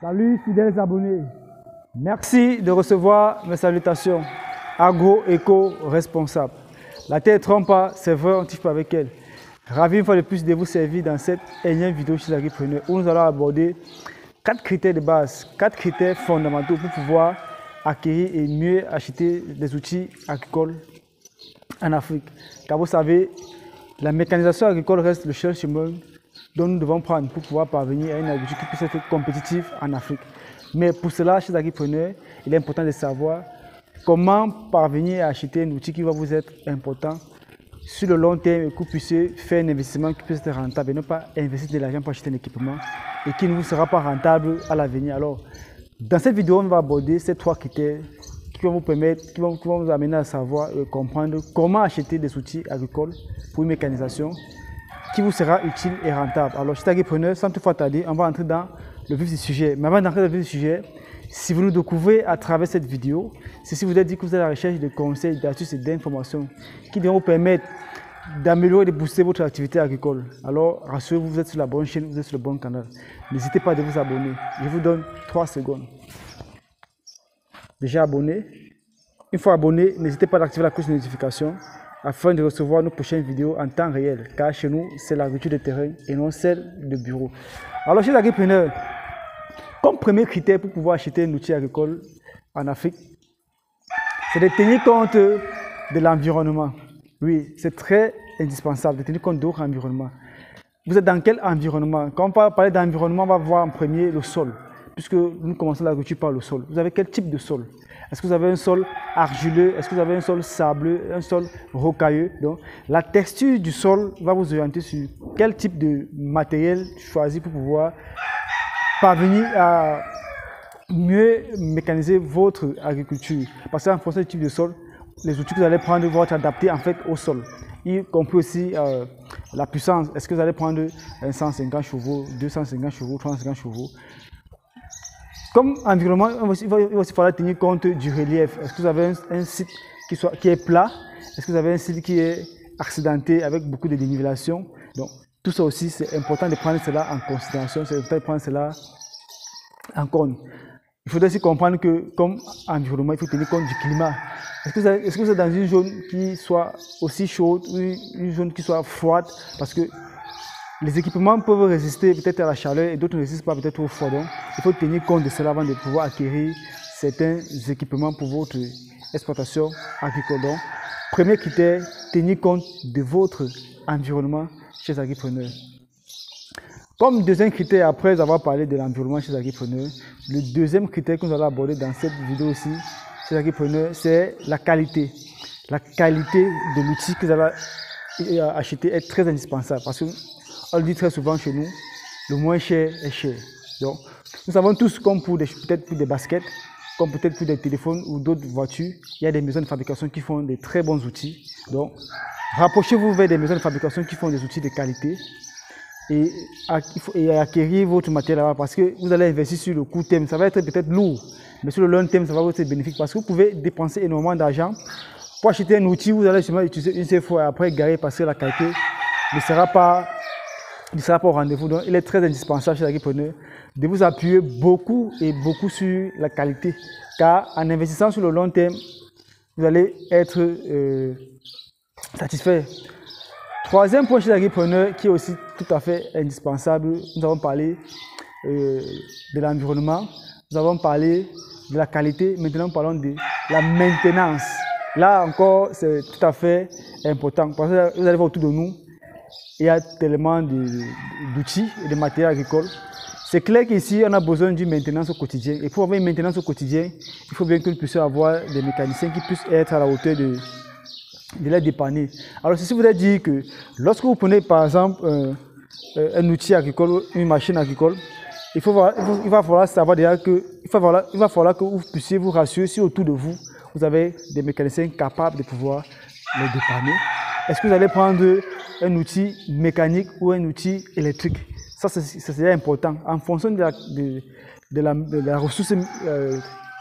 Salut fidèles abonnés, merci de recevoir mes salutations. Agro-éco-responsable. La terre ne trompe pas, c'est vrai, on ne tige pas avec elle. Ravi une fois de plus de vous servir dans cette énième vidéo chez Agripreneur où nous allons aborder 4 critères de base, 4 critères fondamentaux pour pouvoir acquérir et mieux acheter des outils agricoles en Afrique. Car vous savez, la mécanisation agricole reste le seul chemin dont nous devons prendre pour pouvoir parvenir à une agriculture qui puisse être compétitive en Afrique. Mais pour cela, chez Agripreneur, il est important de savoir comment parvenir à acheter un outil qui va vous être important sur le long terme et que vous puissiez faire un investissement qui puisse être rentable et non pas investir de l'argent pour acheter un équipement et qui ne vous sera pas rentable à l'avenir. Alors, dans cette vidéo, on va aborder ces 3 critères qui vont vous permettre, qui vont vous amener à savoir et comprendre comment acheter des outils agricoles pour une mécanisation qui vous sera utile et rentable. Alors, chez Agripreneur, sans toutefois tarder, on va entrer dans le vif du sujet. Mais avant d'entrer dans le vif du sujet, si vous nous découvrez à travers cette vidéo, c'est si vous êtes dit que vous êtes à la recherche de conseils, d'astuces et d'informations qui vont vous permettre d'améliorer et de booster votre activité agricole. Alors, rassurez-vous, vous êtes sur la bonne chaîne, vous êtes sur le bon canal. N'hésitez pas à vous abonner. Je vous donne 3 secondes. Déjà abonné. Une fois abonné, n'hésitez pas à activer la cloche de notification afin de recevoir nos prochaines vidéos en temps réel, car chez nous, c'est l'agriculture de terrain et non celle de bureau. Alors, chez l'Agripreneur, comme premier critère pour pouvoir acheter un outil agricole en Afrique, c'est de tenir compte de l'environnement. Oui, c'est très indispensable de tenir compte de votre environnement. Vous êtes dans quel environnement? Quand on va parler d'environnement, on va voir en premier le sol, puisque nous commençons l'agriculture par le sol. Vous avez quel type de sol? Est-ce que vous avez un sol argileux? Est-ce que vous avez un sol sableux? Un sol rocailleux? Donc, la texture du sol va vous orienter sur quel type de matériel choisir pour pouvoir parvenir à mieux mécaniser votre agriculture. Parce qu'en fonction du type de sol, les outils que vous allez prendre vont être adaptés en fait au sol. Y compris aussi la puissance. Est-ce que vous allez prendre 150 chevaux, 250 chevaux, 350 chevaux? Comme environnement, il va aussi falloir tenir compte du relief. Est-ce que vous avez un site qui est plat? Est-ce que vous avez un site qui est accidenté avec beaucoup de dénivellation? Donc, tout ça aussi, c'est important de prendre cela en considération, c'est important de prendre cela en compte. Il faudrait aussi comprendre que, comme environnement, il faut tenir compte du climat. Est-ce que vous êtes dans une zone qui soit aussi chaude ou une zone qui soit froide? Parce que les équipements peuvent résister peut-être à la chaleur et d'autres ne résistent pas peut-être au froid. Donc, il faut tenir compte de cela avant de pouvoir acquérir certains équipements pour votre exploitation agricole. Donc, premier critère, tenir compte de votre environnement chez Agripreneur. Comme deuxième critère, après avoir parlé de l'environnement chez Agripreneur, le deuxième critère que nous allons aborder dans cette vidéo aussi chez Agripreneur, c'est la qualité. La qualité de l'outil que vous allez acheter est très indispensable parce que on le dit très souvent chez nous, le moins cher est cher. Donc, nous savons tous, comme peut-être pour des baskets, comme peut-être pour des téléphones ou d'autres voitures, il y a des maisons de fabrication qui font des très bons outils. Donc, rapprochez-vous vers des maisons de fabrication qui font des outils de qualité et acquérir votre matériel là-bas parce que vous allez investir sur le court terme. Ça va être peut-être lourd, mais sur le long terme, ça va être bénéfique parce que vous pouvez dépenser énormément d'argent pour acheter un outil, vous allez seulement utiliser une seule fois et après garer parce que la qualité ne sera pas au rendez-vous. Donc, il est très indispensable chez l'Agripreneur de vous appuyer beaucoup sur la qualité. Car en investissant sur le long terme, vous allez être satisfait. Troisième point chez l'Agripreneur qui est aussi tout à fait indispensable, nous avons parlé de l'environnement, nous avons parlé de la qualité, maintenant parlons de la maintenance. Là encore, c'est tout à fait important parce que vous allez voir autour de nous, il y a tellement d'outils et de matériel agricole. C'est clair qu'ici, on a besoin d'une maintenance au quotidien. Et pour avoir une maintenance au quotidien, il faut bien que nous puissions avoir des mécaniciens qui puissent être à la hauteur de les dépanner. Alors, ceci voudrait dire que lorsque vous prenez par exemple un outil agricole, une machine agricole, il va falloir savoir déjà que il va falloir que vous puissiez vous rassurer si autour de vous, vous avez des mécaniciens capables de pouvoir les dépanner. Est-ce que vous allez prendre un outil mécanique ou un outil électrique? Ça, c'est important. En fonction de la ressource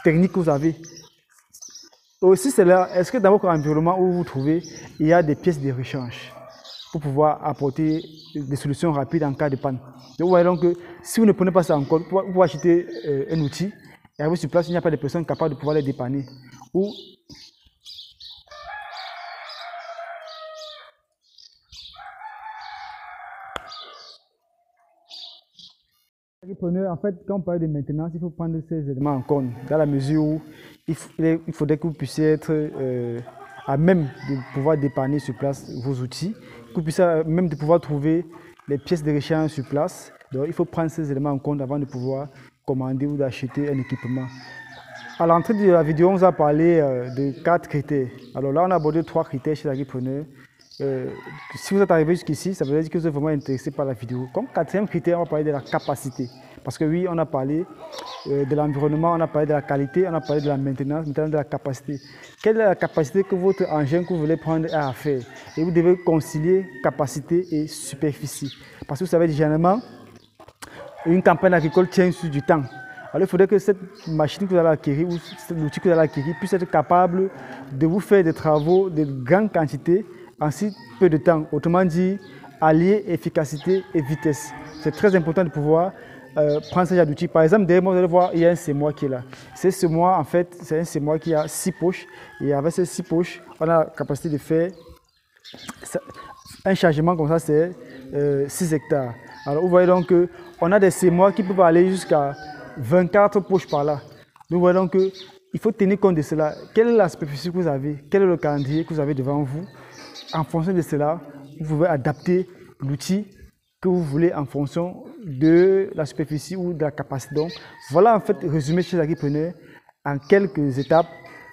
technique que vous avez. Aussi, c'est là, est-ce que dans votre environnement où vous vous trouvez, il y a des pièces de rechange? pour pouvoir apporter des solutions rapides en cas de panne. Donc, vous voyez donc que si vous ne prenez pas ça en compte, vous pouvez acheter un outil et arriver sur place, il n'y a pas de personnes capables de pouvoir les dépanner. Ou en fait, quand on parle de maintenance, il faut prendre ces éléments en compte, dans la mesure où il faudrait que vous puissiez être à même de pouvoir dépanner sur place vos outils, que vous puissiez à même de pouvoir trouver les pièces de rechange sur place. Donc, il faut prendre ces éléments en compte avant de pouvoir commander ou d'acheter un équipement. À l'entrée de la vidéo, on vous a parlé de 4 critères. Alors là, on a abordé 3 critères chez l'agripreneur. Si vous êtes arrivé jusqu'ici, ça veut dire que vous êtes vraiment intéressé par la vidéo. Comme 4e critère, on va parler de la capacité. Parce que oui, on a parlé de l'environnement, on a parlé de la qualité, on a parlé de la maintenance, maintenant de la capacité. Quelle est la capacité que votre engin que vous voulez prendre a à faire? Et vous devez concilier capacité et superficie. Parce que vous savez, généralement, une campagne agricole tient sur du temps. Alors il faudrait que cette machine que vous allez acquérir ou l'outil que vous allez acquérir puisse être capable de vous faire des travaux de grande quantité en si peu de temps. Autrement dit, allier efficacité et vitesse. C'est très important de pouvoir prendre ce genre d'outil. Par exemple, derrière moi, vous allez voir, il y a un sémoir qui est là. Ce sémoir, en fait, c'est un sémoir qui a 6 poches. Et avec ces 6 poches, on a la capacité de faire un chargement comme ça, c'est 6 hectares. Alors vous voyez donc qu'on a des sémoirs qui peuvent aller jusqu'à 24 poches par là. Donc vous voyez donc qu'il faut tenir compte de cela. Quelle est la superficie que vous avez? Quel est le calendrier que vous avez devant vous? En fonction de cela, vous pouvez adapter l'outil que vous voulez en fonction de la superficie ou de la capacité. Donc voilà en fait résumé chez l'agripreneur en quelques étapes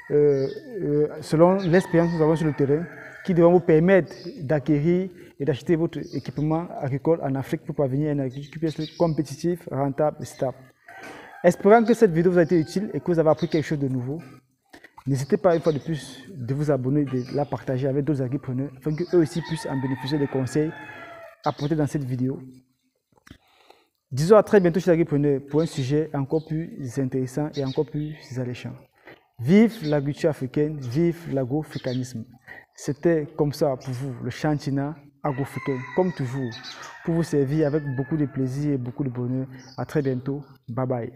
selon l'expérience que nous avons sur le terrain qui devra vous permettre d'acquérir et d'acheter votre équipement agricole en Afrique pour parvenir à une agriculture qui puisse être compétitive, rentable et stable. Espérant que cette vidéo vous a été utile et que vous avez appris quelque chose de nouveau, n'hésitez pas une fois de plus de vous abonner, de la partager avec d'autres agripreneurs afin qu'eux aussi puissent en bénéficier des conseils apportés dans cette vidéo. Disons à très bientôt chez l'agripreneur pour un sujet encore plus intéressant et encore plus alléchant. Vive l'agriculture africaine, vive l'agroafricanisme. C'était comme ça pour vous, le Chantina agroafricain, comme toujours, pour vous servir avec beaucoup de plaisir et beaucoup de bonheur. À très bientôt. Bye bye.